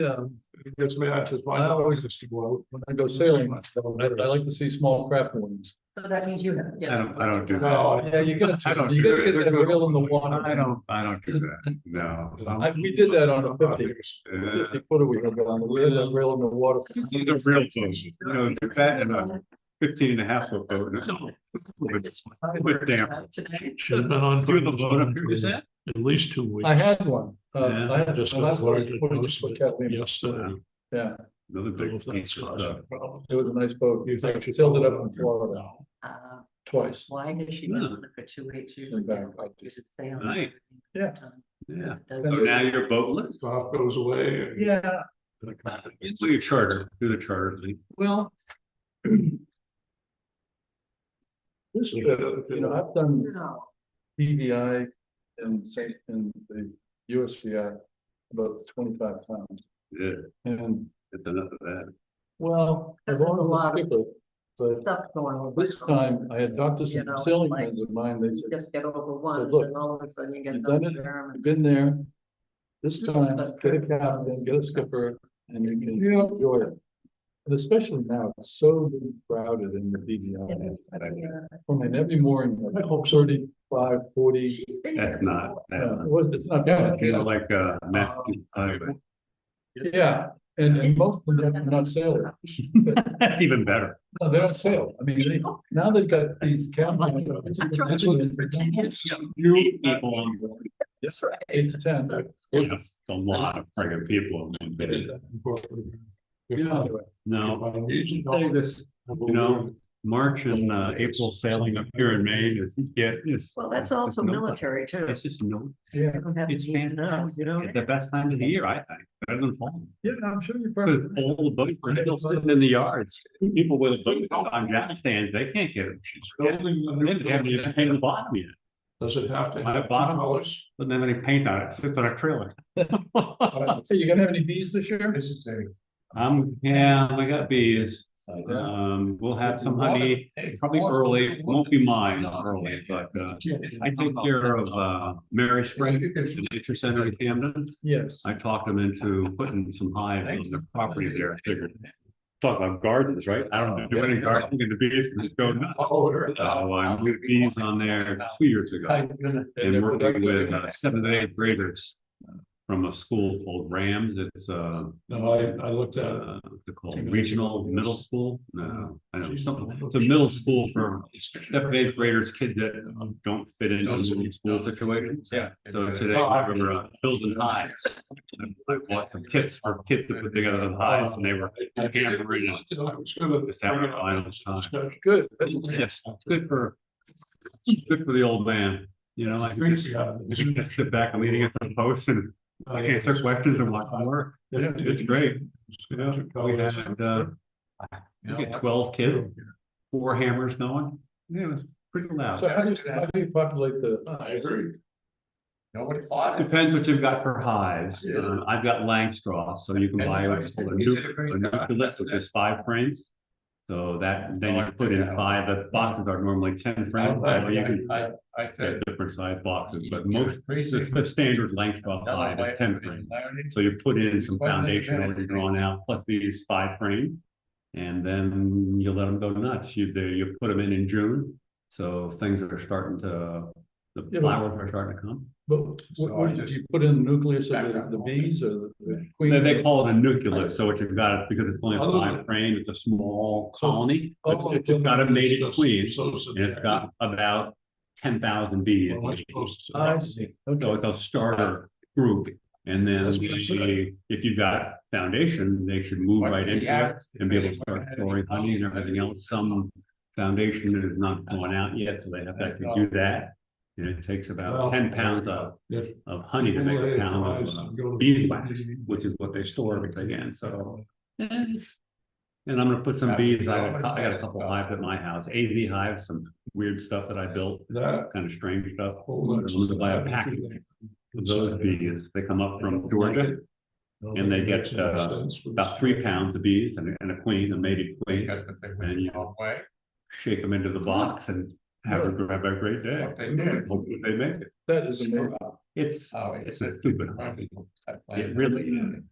Yeah, It's matches. I always used to go out when I go sailing. I like to see small craft ones. So that means you have, yeah. I don't do that. No, Yeah, you gotta, I don't you do gotta get that reel in the water. I don't do that. No. We did that on a 50 footer we had on, we had that rail in the water. These are real boat. You know, do that in a 15.5 foot boat. With damn. should have been on. You're the boat up here, is that? At least 2 weeks. I had one, Yeah. I had Just my last one, learned it just most for of it Kathleen. yesterday. Yeah, Another big piece of stuff. it was a nice boat, you sailed it up in Florida twice. Why has she been on it for 2 weeks? Usually Back. you should stay on. Right. Yeah. Yeah. So So now you're boatless? Stuff goes away. And Yeah, Do your charter, do the charter thing. well. This trip, you know, I've done No, PVI and the USVI about 25 times. Yeah, And, it's enough of that. well, I've That's a always lot of- skipper, but stuff going on. this time I had talked to some You know, sailing like- friends of mine, they You said, just get over one, look, and all of a sudden you get you've done another it. term. I've been there. This time, get a captain, get a skipper, and you can enjoy it. And especially now, it's so crowded in the PVI. I mean, every morning, I hope 35, 40. She's been That's here. not, It's not bad. you know, like, Matthew, Yeah, and most of them are not sailors. that's even better. No, they don't sail. I mean, now they've got these cameras. That's what- for 10 years. You people on board. That's right. 8 to 10. Yes, a lot of friggin' people. Yeah, no, you say this, you know, March and April sailing up here in Maine is, it's. Well, that's it's also no- military too. It's just no, Yeah, You don't have to it's be- fantastic. You know, It's the best time of the year, I think, better than fall. yeah, I'm sure you're Because probably. all the boats are still sitting in the yards. People with a boat on jack stands, they can't get it. They haven't even painted the bottom yet. Does it have to My have two bottom colors? doesn't have any paint on it, it sits on a trailer. So you gonna have any bees this year? This is a. Yeah, we got bees. We'll have some honey, probably early, won't be mine early, but I take care of Mary Spring, the nature center in Camden. Yes. I talked them into putting some hives on their property there. I figured. Talk about gardens, right? I don't do any gardening and the bees can go nuts. So I moved bees on there 2 years ago and working with 7th and 8th graders from a school called Rams. It's No, I looked at it. what's it called, regional middle school? No, I know something. It's a middle school for 7th and 8th graders, kids that don't fit into little school situations. Yeah. So today we were building hives. I bought some kits for kids to put together the hives and they were hammering it. I was gonna. Just having a final time. Good. Yes, good for the old man, you know, I can just sit back and leaning at the post and I answer questions and watch them work. It's great. You know, we had, we get 12 kids, 4 hammers going. Yeah, it was pretty loud. So how do you populate the? I agree. Nobody fought it. Depends what you've got for hives. I've got Langstraw, so you can buy what's called a nucleus, which is 5 frames. So that, then you put in 5, the boxes are normally 10 frames, or you can get different size boxes, but most, the standard Langstraw hive is 10 frames. So you put in some foundation already drawn out, plus these 5 frames. And then you let them go nuts. You put them in June, so things are starting to, the flowers are starting to come. But what did you put in the nucleus of the bees or the queen? They call it a nucleus, so what you've got, because it's only a 5 frame, it's a small colony. It's got a mated queen, and it's got about 10,000 bees. I see. So it's a starter group, and then if you've got foundation, they should move right into it and be able to start storing honey and everything else. Some foundation is not going out yet, so they have to actually do that. And it takes about 10 pounds of honey to make a pound of beeswax, which is what they store everything in, so. And I'm gonna put some bees, I got a couple hives at my house, AZ hives, some weird stuff that I built, kind of strange stuff. I'm gonna buy a package of those bees, they come up from Georgia. And they get about 3 pounds of bees and a queen, a mated queen, and you shake them into the box and have a great day. Hopefully they make it. That is amazing. It's a stupid hobby. It really is.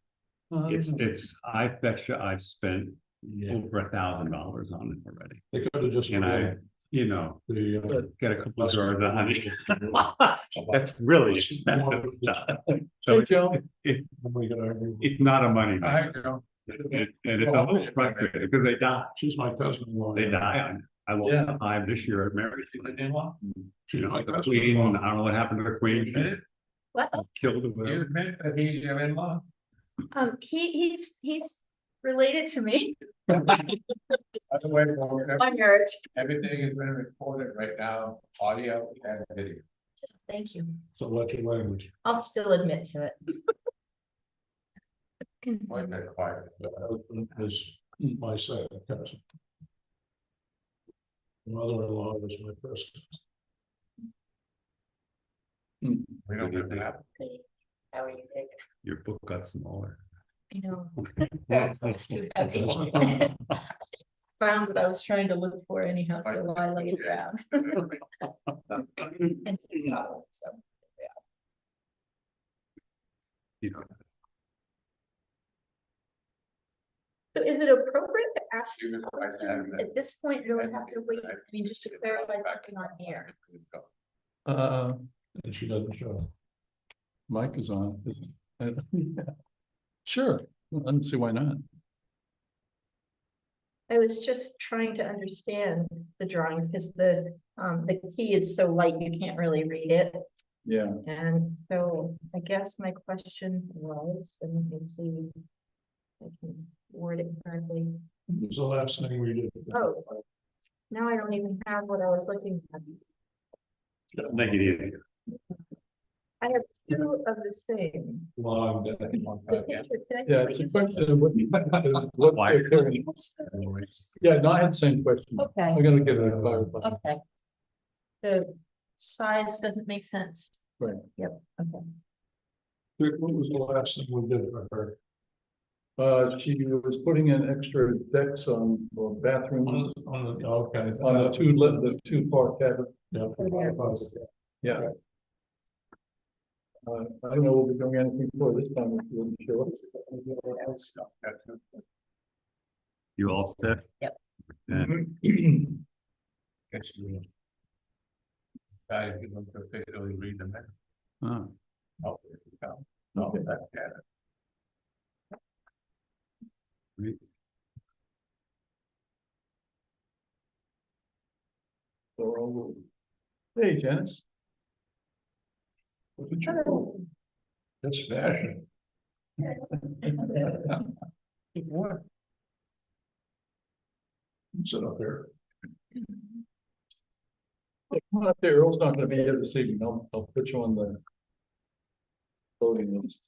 I bet you I've spent over $1,000 on it already. They could have just. And I, you know, The. get a couple of jars of honey. That's really expensive stuff. So Hey, Joe. it's not a money maker. And it's a little frustrating because they die. She's my cousin-in-law. They die on it. I Yeah. lost 5 this year at Mary. She's my The cousin-in-law. Queen, I don't know what happened to the Queen. What? Killed her. admit that he's your in-law? He's related to me. By the way, I'm married. everything is being recorded right now, audio and video. Thank you. So what's your language? I'll still admit to it. Like that quiet. Is my second cousin. Mother-in-law was my first. We don't have that. How are you, Dick? Your book got smaller. I know. It's too heavy. Found what I was trying to look for anyhow, so I laid it down. And he got it, so. You know, So is it appropriate to ask She was quite adamant. at this point, do I have to wait? I mean, just to clarify something on here. And she doesn't show. Mike is on, isn't it? Sure, I don't see why not. I was just trying to understand the drawings because the key is so light, you can't really read it. Yeah, And so I guess my question was, and let me see. If I can word it correctly. It was the last thing we did. Oh, now I don't even have what I was looking at. make it easier. I have two of the same. Long day. The picture, can I yeah, just it's a read question of what Why? they're carrying. Yeah, no, I had the same question. Okay, I'm gonna get it clarified. okay. The size doesn't make sense. Right. Yep, okay. What was the last thing we did for her? She was putting in extra decks on or bathrooms Okay. on the two part cabin. Yeah. Yeah. I don't know what we're doing anything for this time. If you wouldn't show us. You all set? Yep. And I didn't officially read them. oh, Okay. great. So, hey, Janice. What did you do? That's fashion. What? Sit up there. Yeah, come on up there. Earl's not gonna be here this evening. I'll put you on the voting list.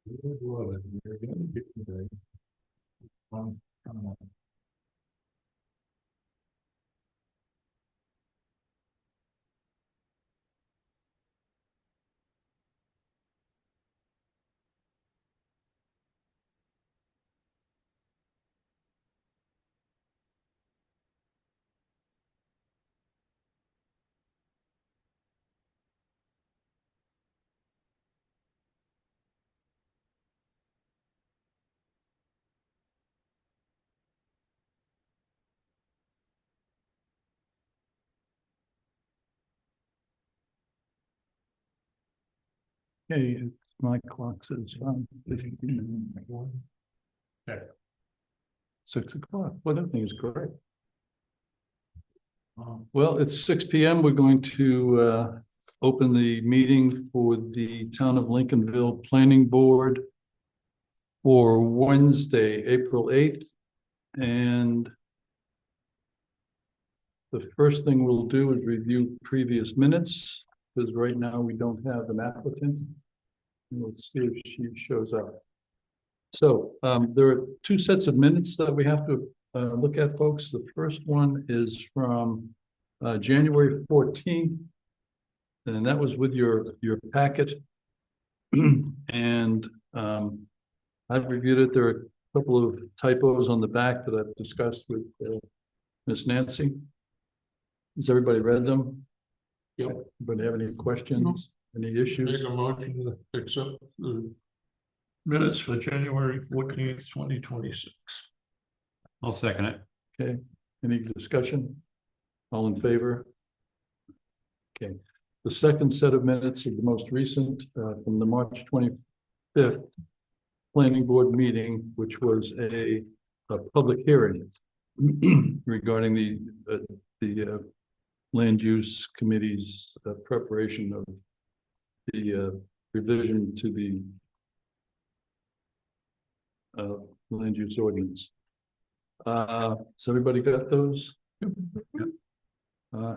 You're gonna get today. Come on. Hey, my clock says, 6 o'clock. Well, everything is correct. Well, it's 6 p.m. We're going to open the meeting for the Town of Lincolnville Planning Board for Wednesday, April 8th. And the first thing we'll do is review previous minutes, because right now we don't have an applicant. And let's see if she shows up. So there are two sets of minutes that we have to look at, folks. The first one is from January 14th. And that was with your packet. And I've reviewed it. There are a couple of typos on the back that I've discussed with Miss Nancy. Has everybody read them? Yep. Anybody have any questions, any issues? Make a motion to accept the minutes for January 14th, 2026. I'll second it. Okay, any discussion? All in favor? Okay, the second set of minutes of the most recent from the March 25th planning board meeting, which was a public hearing regarding the land use committee's preparation of the revision to the land use ordinance. So everybody got those?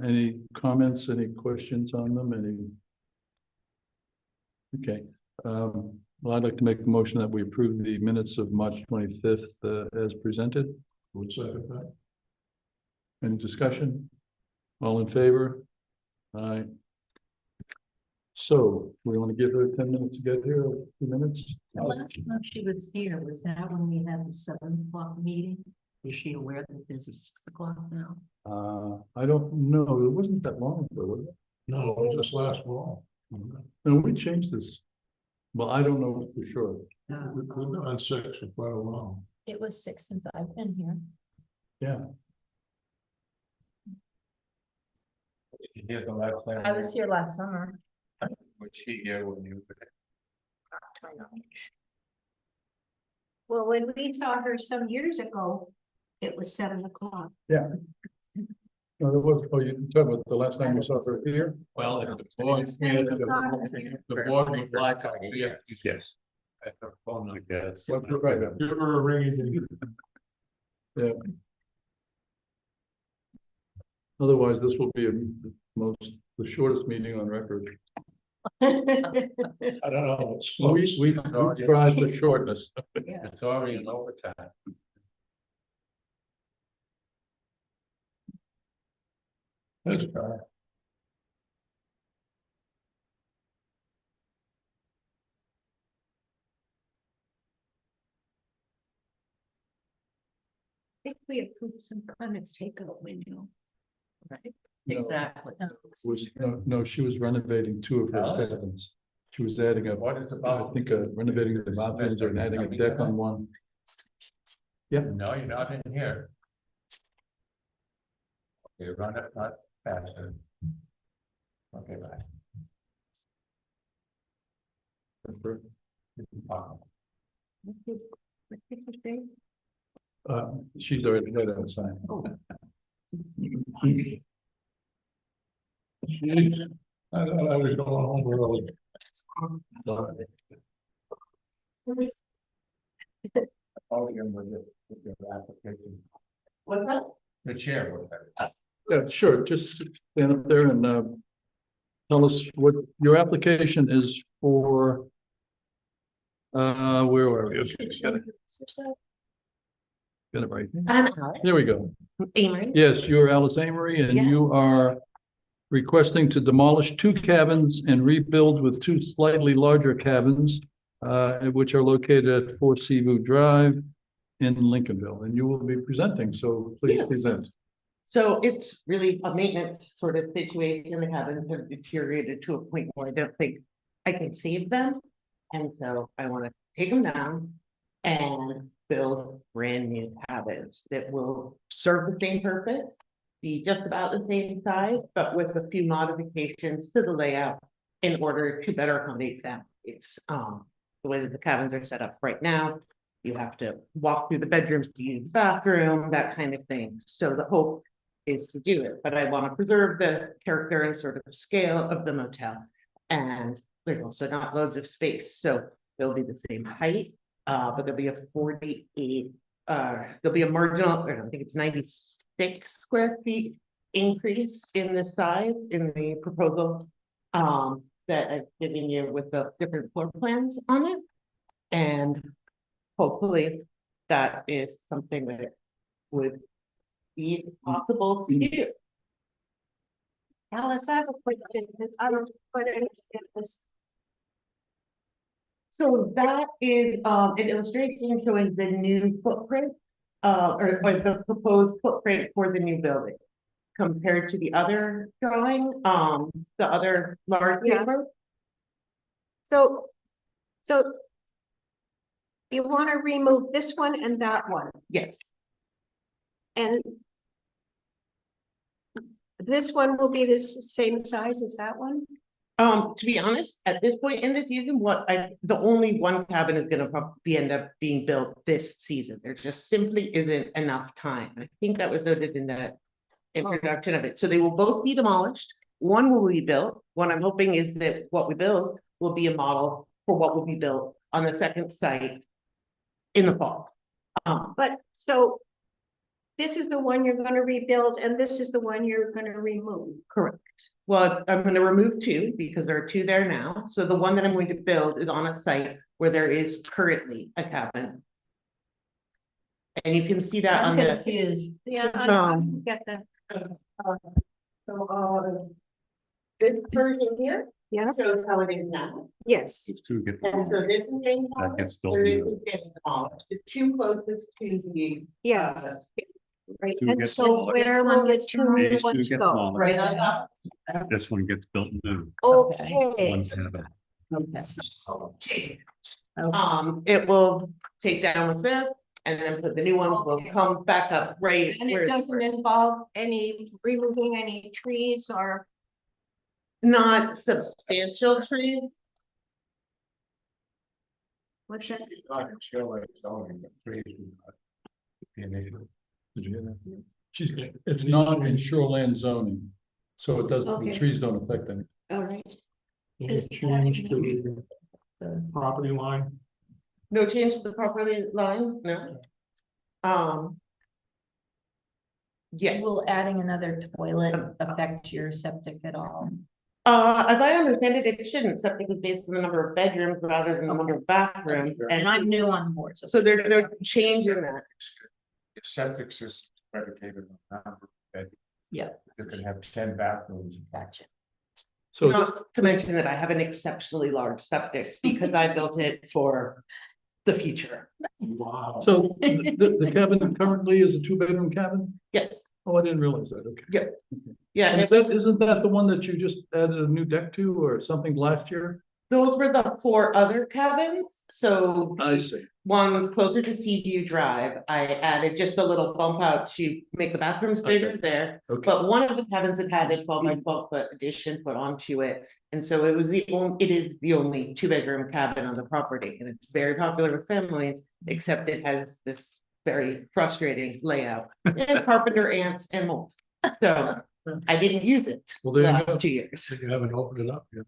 Any comments, any questions on them, Okay, well, I'd like to make a motion that we approve the minutes of March 25th as presented. Would second that. Any discussion? All in favor? Aye. So we want to give her 10 minutes to get here, 2 minutes? The last time she was here, was that when we had the 7 o'clock meeting? Is she aware that there's a 6 o'clock now? I don't know. It wasn't that long ago, was it? No, it was just last fall. No, we changed this. Well, I don't know for sure. We've been on 6 for quite a while. It was 6 since I've been here. Yeah. Here the last time. I was here last summer. Was she here when you? Well, when we saw her some years ago, it was 7 o'clock. No, there was, oh, you talking about the last time we saw her here? Well, the board, the board was like, Yes. at the phone, I guess. Well, right, Give her a ring again. yeah. Otherwise, this will be the shortest meeting on record. I don't know. It's close. We tried the shortness. it's already in overtime. That's a car. I think we approved some kind of takeout window. Right? No. Exactly. No, she was renovating 2 of her Alice? cabins. She was adding a, What is I about? think, renovating the bathrooms and adding a deck on one. No, you're not in here. Okay, run it, not faster. Okay, bye. What did you say? She's already had outside. Oh. I thought I was going home early. Oh, you're with your application. What's that? The chair was there. Yeah, sure, just stand up there and tell us what your application is for. Where are we? Okay, got it right. I'm Alice There we go. Amory. Yes, you're Alice Amory, and Yeah. you are requesting to demolish 2 cabins and rebuild with 2 slightly larger cabins, which are located at 4 Seaview Drive in Lincolnville, and you will be presenting, so please Yes. present. So it's really a maintenance sort of situation. The cabins have deteriorated to a point where I don't think I can save them. And so I want to take them down and build brand new cabins that will serve the same purpose, be just about the same size, but with a few modifications to the layout in order to better accommodate them. It's the way that the cabins are set up right now. You have to walk through the bedrooms to use the bathroom, that kind of thing. So the hope is to do it, but I want to preserve the character and sort of scale of the motel. And there's also not loads of space, so they'll be the same height, but there'll be a 48, there'll be a marginal, I think it's 96 square feet increase in the size in the proposal that I've given you with the different floor plans on it. And hopefully that is something that would be possible to do. Alice, I have a question, because I don't quite understand this. So that is an illustration showing the new footprint, or the proposed footprint for the new building. Compared to the other drawing, the other large Yeah. paper. So you want to remove this one and that one, Yes, and this one will be the same size as that one? to be honest, at this point in the season, the only one cabin is gonna probably end up being built this season. There just simply isn't enough time. I think that was noted in the introduction of it. So they will both be demolished. One will be built. What I'm hoping is that what we build will be a model for what will be built on the second site in the fall. But so this is the one you're gonna rebuild and this is the one you're gonna remove. Correct. Well, I'm gonna remove two because there are two there now. So the one that I'm going to build is on a site where there is currently a cabin. And you can see that on the. confused. Yeah, I Um, get that. This version here Yeah, shows how it is now. yes, Those two get. And so this is getting That gets demolished, built and this new. is getting demolished. The two closest to the. yes, right. Two And gets so demolished. where will the two new These two ones get go? demolished. Right on top. This one gets built new. Okay, One cabin. Okay. It will take down what's there and then put the new one, will come back up right. and where it it's doesn't involve any removing any trees or, Not substantial trees. what's that? It's not in shoreland zoning. So it doesn't, the Okay. trees don't affect anything. All right. Any Is- change to the property line? No change to the property line, no. Yes, Will adding another toilet affect your septic at all? as I understand it, it shouldn't, septic is based on the number of bedrooms rather than the number of bathrooms, And I'm new on board, so. so there's no change in that. Septic system predicated on number of bedrooms. Yeah. You can have 10 bathrooms. Gotcha. So, Not to mention that I have an exceptionally large septic because I built it for the future. Wow. so the cabin currently is a 2-bedroom cabin? Yes, Oh, I didn't realize that, okay. yeah, And and isn't that the one that you just added a new deck to or something last year? those were the 4 other cabins, so. I see. One's closer to Seaview Drive. I added just a little bump out to make the bathrooms bigger Okay. there. Okay, But one of the cabins had a 12 by 12 foot addition put onto it. And so it is the only 2-bedroom cabin on the property, and it's very popular with families, except it has this very frustrating layout. And carpenter ants and mold. So I didn't use it well, the there you last go. 2 years. You haven't opened it up yet.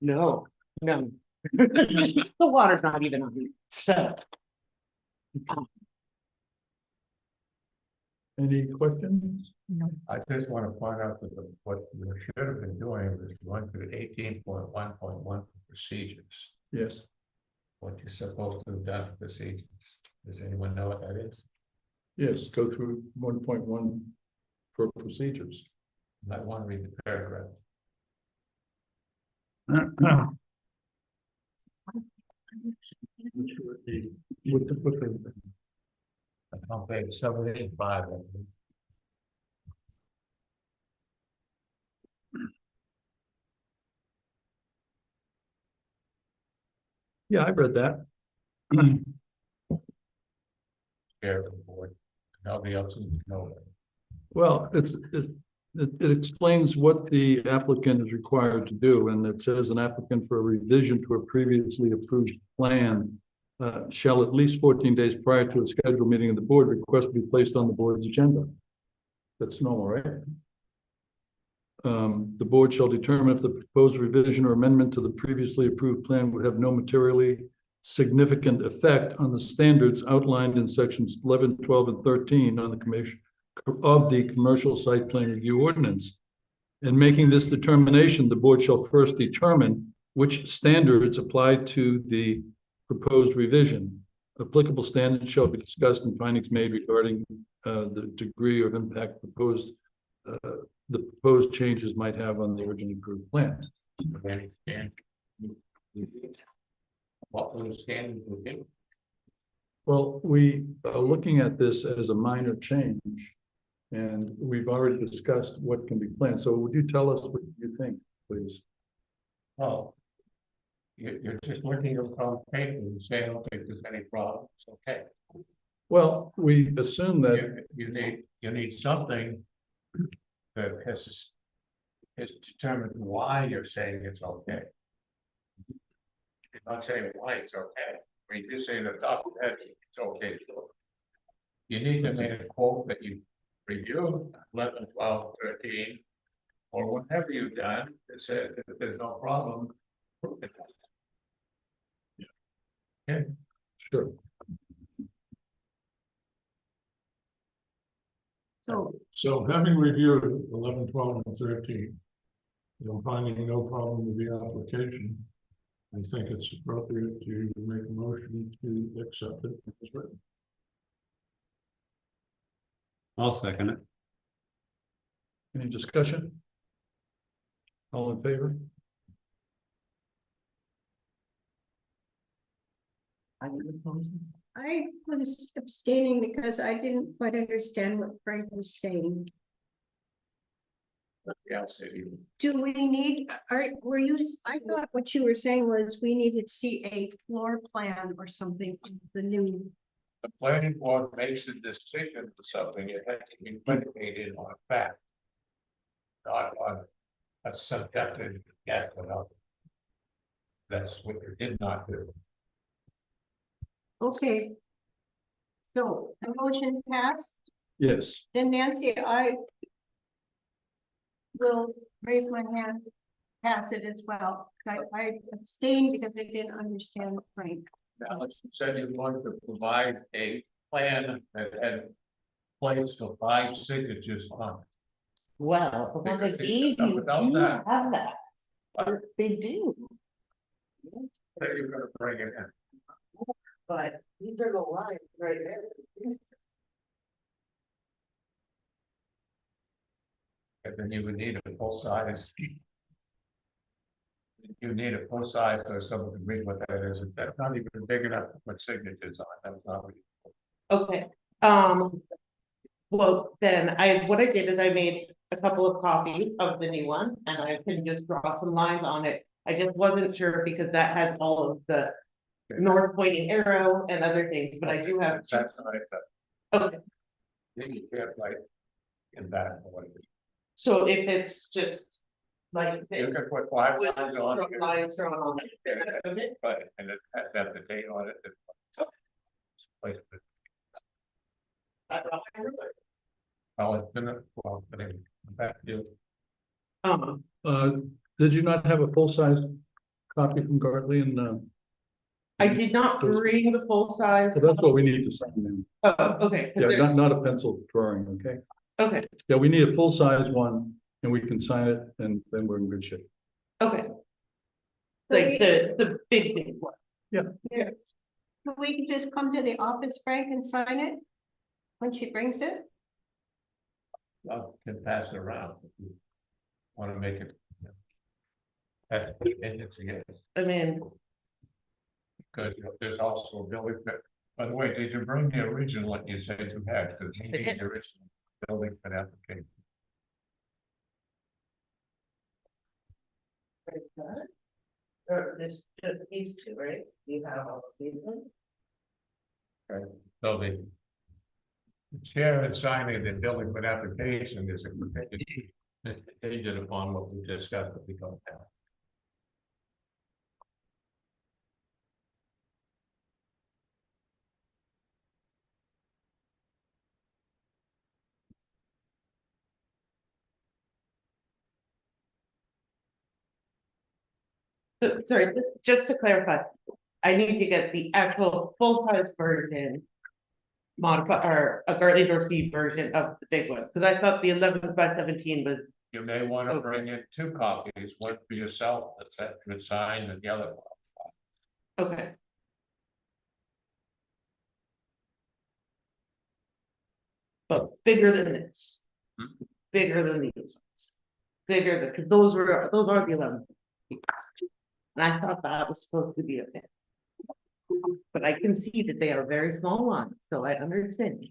No, no. The water's not even on it, so. Any questions? I just want to point out that what you should have been doing was going to 18.1.1 procedures. Yes. What you're supposed to have done for procedures. Does anyone know what that is? Yes, go through 1.1 for procedures. I want to read the paragraph. On page 785. Yeah, I read that. Chair of the board. Nobody else needs to know that. Well, it explains what the applicant is required to do, and it says an applicant for a revision to a previously approved plan shall at least 14 days prior to a scheduled meeting of the board request be placed on the board's agenda. That's normal, right? The board shall determine if the proposed revision or amendment to the previously approved plan would have no materially significant effect on the standards outlined in sections 11, 12, and 13 on the commission of the commercial site plan review ordinance. In making this determination, the board shall first determine which standards apply to the proposed revision. Applicable standards shall be discussed and findings made regarding the degree of impact proposed the proposed changes might have on the originally approved plan. And what was the standard would be? Well, we are looking at this as a minor change. And we've already discussed what can be planned. So would you tell us what you think, please? Well, you're just looking at the paper and saying, I don't think there's any problem, it's okay. Well, we assume that, You need something that has determined why you're saying it's okay. You're not saying why it's okay, when you just say the doctor said it's okay. You need to make a quote that you review 11, 12, 13, or whatever you've done, that said that there's no problem. Okay. sure, So having reviewed 11, 12, and 13. Finding no problem with the application. I think it's appropriate to make a motion to accept it as written. I'll second it. any discussion? All in favor? I would oppose it. I was abstaining because I didn't quite understand what Frank was saying. Yeah, so you, Do we need, were you, I thought what you were saying was we needed to see a floor plan or something of the new. the planning board makes a decision for something, it has to be predicated on fact. Not on a subjective guess or not. That's what you did not do. Okay. So the motion passed, Yes, then Nancy, I will raise my hand, pass it as well. I abstained because I didn't understand Frank. Alex said you wanted to provide a plan that had place for 5 signatures on it. Well, the one they Because gave you, without you that- have that. What? They do, That you're gonna bring it in. but these are the lines right there. And then you would need a full size. You need a full size so someone can read what that is, that's not even big enough to put signatures on, that's not. What Okay, well, then what I did is I made a couple of copies of the new one and I can just draw some lines on it. I just wasn't sure because that has all of the north pointing arrow and other things, but I do have. That's not it, Okay, then you can't write in that. so if it's just like. You can put 5 With lines on it. lines drawn on it. Okay. But, and it has to have the date on it. Place it. Oh, it's been, well, but anyway, back to you. did you not have a full-size copy from Gartley and, I did not Those- bring the full size. so that's what we need to sign now. Oh, okay. 'Cause Yeah, there- not a pencil drawing, okay? Okay, Yeah, we need a full-size one and we can sign it and then we're in good shape. okay. So Like the big one. we can just come to the office, Frank, and sign it when she brings it. I can pass it around. If you want to make it. That's, and it's a yes, I mean, because there's also a building, by the way, did you bring the original like you said you had, because you need the original building for application. there's just these two, right? You have all of these. So the chair and signing the building for application is a contingent upon what we discussed, but we don't have. Sorry, just to clarify, I need to get the actual full-size version. Modify, or a Gartley Dorsey version of the big ones, because I thought the 11 by 17 was. You may want to Okay. bring in 2 copies, one for yourself, that's that would sign, and the other one. Okay. But bigger than this. Hmm. Bigger than these ones. figure that, because those are the 11. And I thought that was supposed to be okay. But I can see that they are very small ones, so I understand.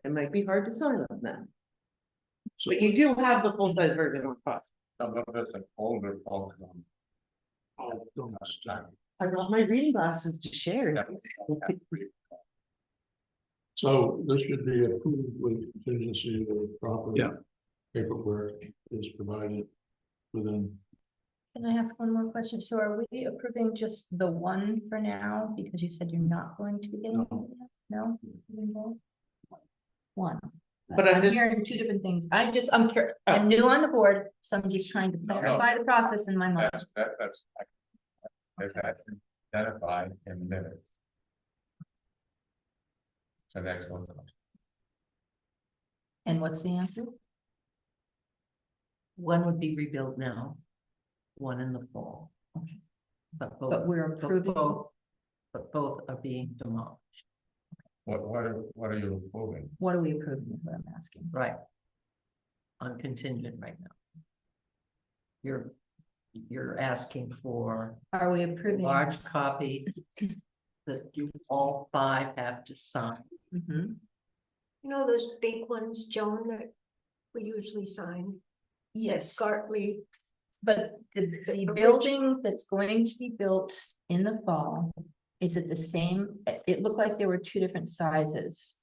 It might be hard to sign on them. So But you do have the full-size version on file. Some of us have older folks on. I got my reading glasses to share. So this should be approved with contingency of proper. Yeah. Paperwork is provided within. Can I ask one more question? So are we approving just the one for now? Because you said you're not going to be getting it yet? No? One. But I'm just- hearing two different things. I'm curious. I'm new on the board, so I'm just trying to clarify the process in my mind. That's identified in minutes. So next one. And what's the answer? One would be rebuilt now, one in the fall. But both. But we're approving. But both are being demolished. What are you approving? What are we approving is what I'm asking. Right. On contingent right now. You're asking for Are we a approving? large copy that you all 5 have to sign. Mhm. You know those big ones, Joan, that we usually sign, Yes, Gartley, but the building that's going to be built in the fall, is it the same? It looked like there were two different sizes.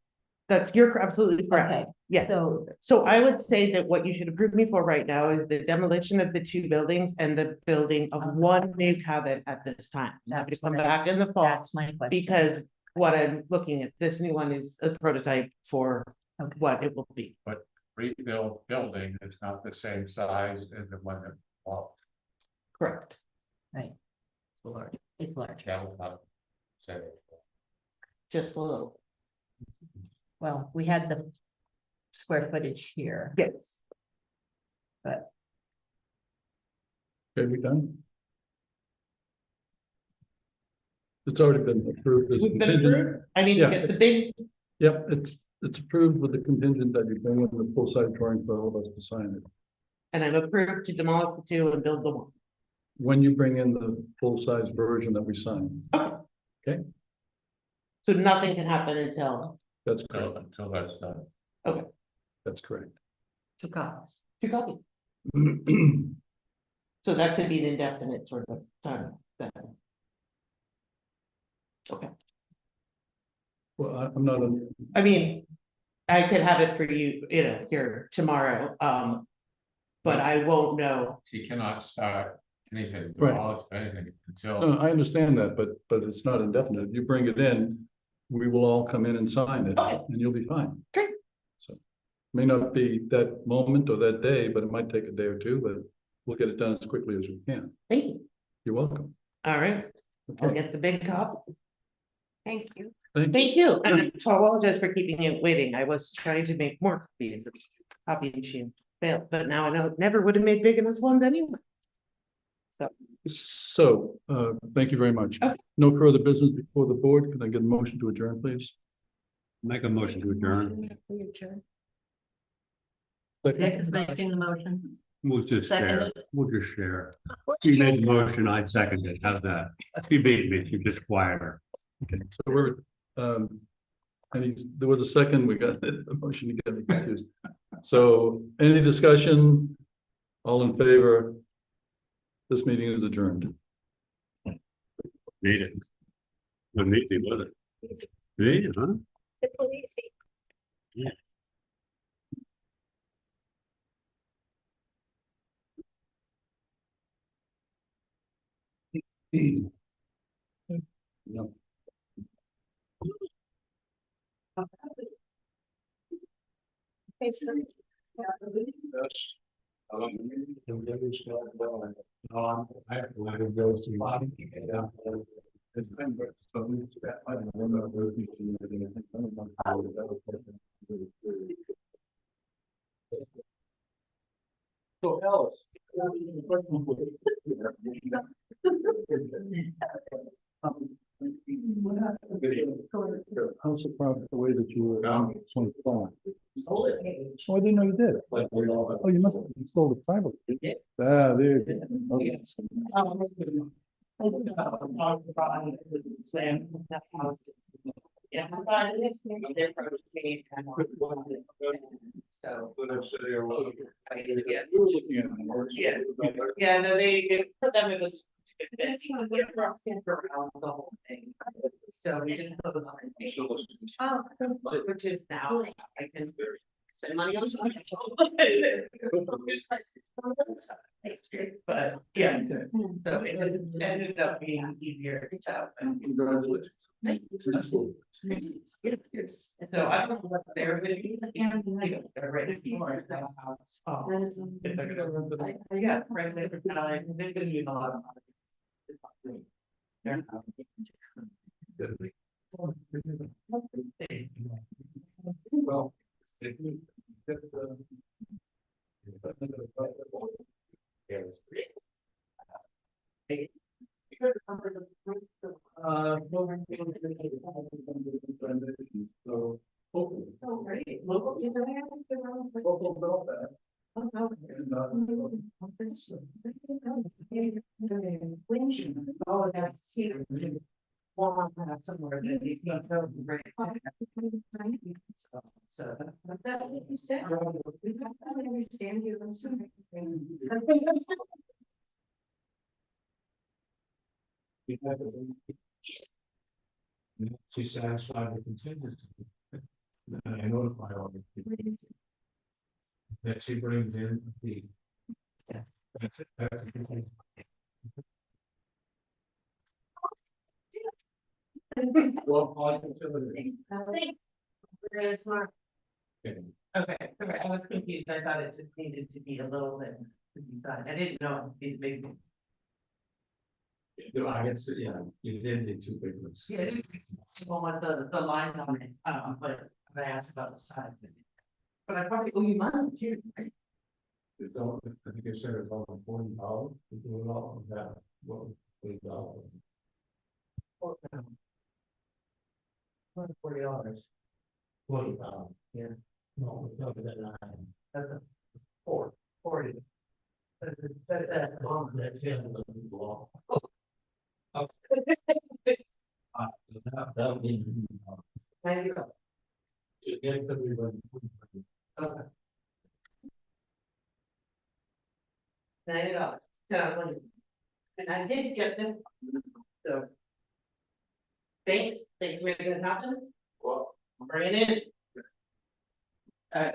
You're absolutely correct. Okay, Yeah. so So I would say that what you should approve me for right now is the demolition of the 2 buildings and the building of one new cabin at this time. Happy to That's come what I- back in the fall, that's my question. because what I'm looking at, this new one is a prototype for Okay. what it will be. Rebuilt building is not the same size as the one that, well, Correct. Right, It's large. it's large. that was not said. Just a little. Well, we had the square footage here, Yes. but Okay, we done? It's already been approved. as a We've been contingent. approved. I need to Yeah. get the big, Yep, it's approved with the contingent that you bring in the full size drawing for all of us to sign it. and I'm approved to demolish the 2 and build the 1. When you bring in the full size version that we sign, So nothing can happen until that's correct, Until that's done. that's correct. 2 copies. 2 copies. So that could be an indefinite sort of time. then. Okay, Well, I'm not, I mean, I could have it for you, here tomorrow, but I won't know. She cannot start anything, Right. demolish anything until. no, I understand that, but it's not indefinite. You bring it in, we will all come in and sign it, Okay. and you'll be fine. Great. So, may not be that moment or that day, but it might take a day or 2, but we'll get it done as quickly as we can. Thank you. You're welcome. All right, I'll Okay, get the big copy. thank you. thank you. Thank you. And I apologize for keeping you waiting. I was trying to make more copies. The copy machine failed, but now I know it never would have made big enough ones anyway. So, thank you very much. Okay. No further business before the board. Can I get a motion to adjourn, please? Make a motion to adjourn. We adjourn. Nick is making the motion. We'll just share. Second. We'll just share. She made the motion, I seconded it. How's that? She beat me. She's just quieter. Okay, so we're, there was a second, we got the motion to get me confused. So any discussion? All in favor? This meeting is adjourned. Made it. Good meeting, was it? Made it, huh? The police. No. Okay, so. I have to let it go through. So Alice. I'm surprised the way that you were on 25. Sold it. Oh, I didn't know you did. Oh, you must have installed it privately. Ah, there you go. Okay. Yeah. So. Yeah, yeah, no, they put them in this. Around the whole thing. So we just put them on. Which is now, I can spend money on something. But, yeah, so it just ended up being easier to tell. Congratulations. So I don't know what they're gonna be. They're ready for it. If they're gonna run the. Yeah, frankly, they've been using a lot of. They're not. Well. if you get the- So, hopefully. Local built that. And, Oh, that's here. Well, I have somewhere that you can go and break. So. That what you said? I understand you. I'm sorry. She's satisfied with contingency. And I notify all the people. That she brings in the. That's it, that's a contingency. Well, I can tell you. Really smart. Okay. Okay, sorry, I was confused, I thought it just needed to be a little bit, to be done. I didn't know it would be the big one. I had, yeah, you did need two big ones. Yeah, well, with the line on it, but I asked about the size. But I probably owe you money too, right? You don't, I think you said it's only $40 to do it all, that, what, $40. $40. $40. Yeah. No, it's not that nine. That's a 40. That's That's the end of the law. That means. $90. You get to be when. Okay. $90. So, and I did get them. So. Thanks for making it happen. Well, Bring it in.